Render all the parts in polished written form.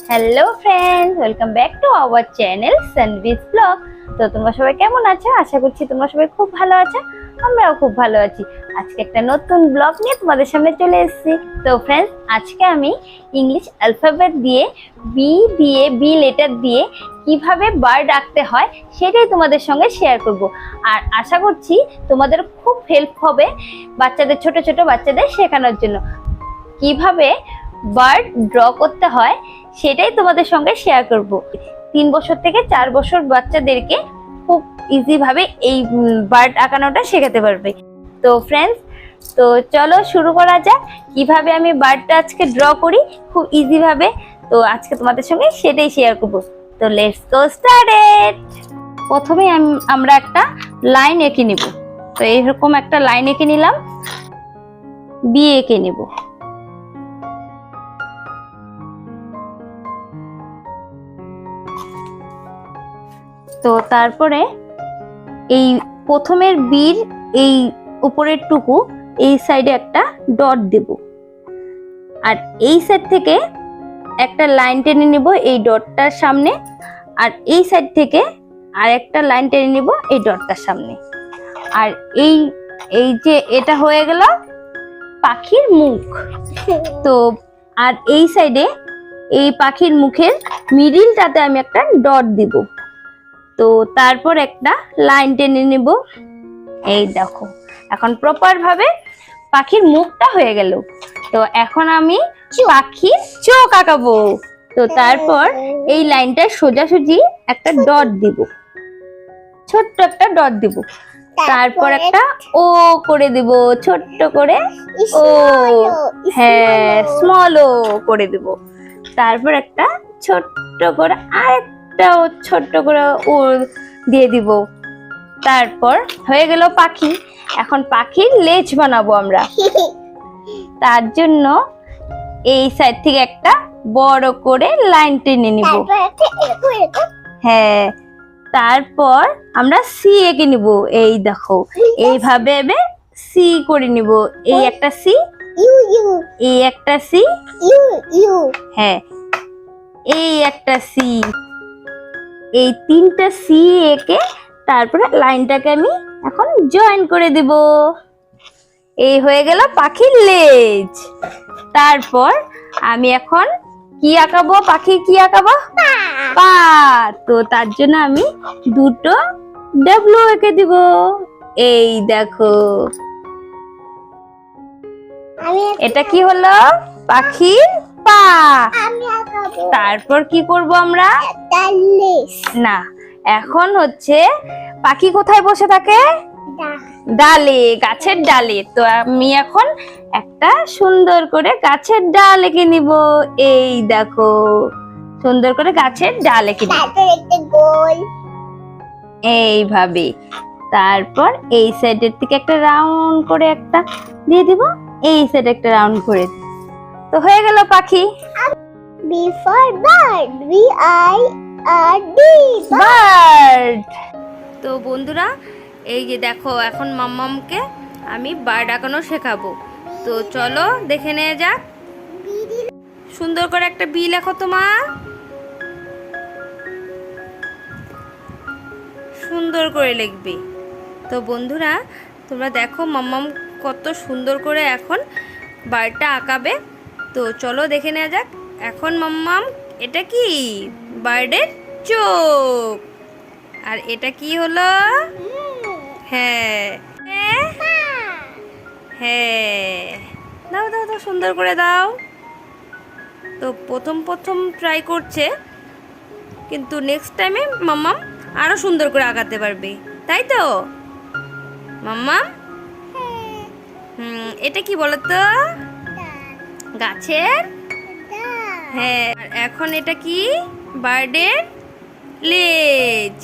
Hello friends, welcome back to our channel Sanvees blog. তো তোমরা সবাই কেমন আছো? আশা করছি তোমরা সবাই খুব ভালো আছো। আমরাও খুব ভালো আছি। আজকে একটা নতুন ব্লগ নিয়ে তোমাদের সামনে চলে এসেছি। তো ফ্রেন্ডস, আজকে আমি ইংলিশ অ্যালফাবেট দিয়ে বি লেটার দিয়ে কিভাবে বার্ড আঁকতে হয় সেটাই তোমাদের সঙ্গে শেয়ার করব। আর আশা করছি তোমাদের খুব হেল্প হবে বাচ্চাদের, ছোট ছোট বাচ্চাদের শেখানোর জন্য কিভাবে বার্ড ড্র করতে হয় সেটাই তোমাদের সঙ্গে শেয়ার করব। 3 বছর থেকে 4 বছর বাচ্চাদেরকে খুব ইজি ভাবে এই বার্ড আঁকানোটা শেখাতে পারবে। তো ফ্রেন্ডস, তো চলো শুরু করা যাক কিভাবে আমি বার্ডটা আজকে ড্র করি খুব ইজি ভাবে। তো আজকে তোমাদের সঙ্গে সেটাই শেয়ার করব। তো লেটস গো স্টার্টেড। প্রথমে আমরা একটা লাইন এঁকে নিব। তো এইরকম একটা লাইন এঁকে নিলাম, বি এঁকে নেব। তো তারপরে এই প্রথমের বির এই উপরের টুকু এই সাইডে একটা ডট দেব, আর এই সাইড থেকে একটা লাইন টেনে নিব এই ডটটার সামনে, আর এই সাইড থেকে আর একটা লাইন টেনে নিব এই ডটটার সামনে। আর এই এই যে এটা হয়ে গেল পাখির মুখ। তো আর এই সাইডে এই পাখির মুখের মিডিলটাতে আমি একটা ডট দিব। তো তারপর একটা লাইন টেনে নেব। এই দেখো, এখন প্রপার ভাবে পাখির মুখটা হয়ে গেল। তো এখন আমি পাখির চোখ আঁকাবো। তো তারপর এই লাইনটা সোজাসুজি একটা ডট দিব, ছোট্ট একটা ডট দিব। তারপর একটা ও করে দিব, ছোট্ট করে ও, হ্যাঁ স্মল ও করে দিব। তারপর একটা ছোট্ট করে আরেকটাও ছোট্ট করে ও দিয়ে দিব। তারপর হয়ে গেল পাখি। এখন পাখির লেজ বানাবো আমরা। তার জন্য এই সাইড থেকে একটা বড় করে লাইন টেনে নিব। হ্যাঁ, তারপর আমরা সি এঁকে নিব। এই দেখো, এইভাবে সি করে নিব। এই একটা সি, এই একটা সি, হ্যাঁ এই একটা সি, এই তিনটা সি এঁকে তারপরে লাইনটাকে আমি এখন জয়েন করে দিব। এই হয়ে গেল পাখির লেজ। তারপর আমি এখন কি আঁকাবো? পাখি কি আঁকাবো? পা। তো তার জন্য আমি দুটো ডাব্লিউ এঁকে দিব। এই দেখো, এটা কি হলো? পাখির পা। তারপর কি করব আমরা? না, এখন হচ্ছে পাখি কোথায় বসে থাকে? ডালে, গাছের ডালে। তো আমি এখন একটা সুন্দর করে গাছের ডাল এঁকে নিব। এই দেখো, সুন্দর করে গাছের ডাল এঁকে নিব এইভাবে। তারপর এই সাইডের থেকে একটা রাউন্ড করে একটা দিয়ে দিব, এই সাইডে একটা রাউন্ড করে। তো হয়ে গেল পাখি। B for bird. B-I-R-D. Bird. তো বন্ধুরা, এই যে দেখো, এখন মাম্মামকে আমি বার্ড আঁকানো শেখাবো। তো চলো দেখে নেওয়া যাক। সুন্দর করে একটা বি লেখো তো মা, সুন্দর করে লিখবে। তো বন্ধুরা, তোমরা দেখো মাম্মাম কত সুন্দর করে এখন বার্ডটা আঁকাবে। তো চলো দেখে নেওয়া যাক। এখন মাম্মাম, এটা কি? বার্ডের চোখ। আর এটা কি হলো? হ্যাঁ হ্যাঁ, দাও দাও দাও, সুন্দর করে দাও। তো প্রথম ট্রাই করছে, কিন্তু নেক্সট টাইমে মাম্মাম আরো সুন্দর করে আঁকাতে পারবে, তাই তো মাম্মাম? এটা কি বলো তো? গাছের। হ্যাঁ, আর এখন এটা কি? বার্ডের লেজ।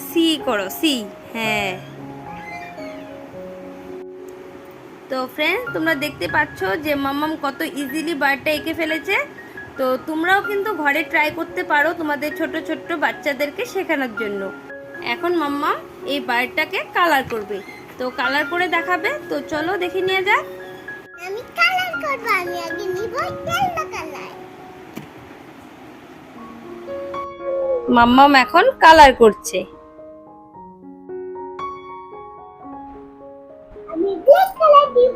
সি করো, সি। হ্যাঁ। তো ফ্রেন্ডস, তোমরা দেখতে পাচ্ছ যে মাম্মাম কত ইজিলি বার্ডটা এঁকে ফেলেছে। তো তোমরাও কিন্তু ঘরে ট্রাই করতে পারো তোমাদের ছোট ছোট বাচ্চাদেরকে শেখানোর জন্য। এখন মাম্মাম এই বার্ডটাকে কালার করবে। তো কালার করে দেখাবে। তো চলো দেখে নিয়ে যাক। আমি কালার করব। আমি আগে নিব ইয়েলো কালার। মাম্মাম এখন কালার করছে। আমি ব্ল্যাক কালার দিব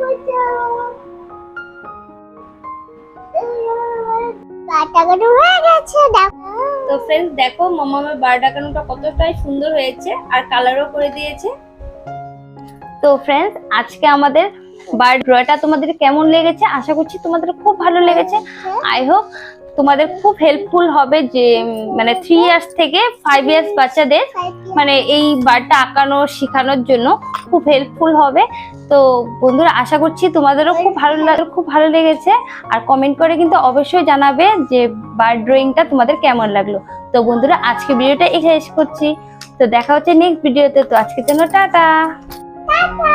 কাটাকাটি হয়ে গেছে দেখো। তো ফ্রেন্ডস দেখো মাম্মামের বার্ড আঁকানোটা কতটাই সুন্দর হয়েছে আর কালারও করে দিয়েছে। তো ফ্রেন্ডস আজকে আমাদের বার্ড ড্রটা তোমাদের কেমন লেগেছে, আশা করছি তোমাদের খুব ভালো লেগেছে। আই হোপ তোমাদের খুব হেল্পফুল হবে, যে মানে 3 ইয়ার্স থেকে 5 ইয়ার্স বাচ্চাদের মানে এই বার্ডটা আঁকানো শেখানোর জন্য খুব হেল্পফুল হবে। তো বন্ধুরা আশা করছি তোমাদেরও খুব ভালো লেগেছে। আর কমেন্ট করে কিন্তু অবশ্যই জানাবে যে বার্ড ড্রয়িংটা তোমাদের কেমন লাগলো। তো বন্ধুরা আজকে ভিডিওটা এখানে শেষ করছি। তো দেখা হচ্ছে নেক্সট ভিডিওতে। তো আজকের জন্য টাটা। টাটা।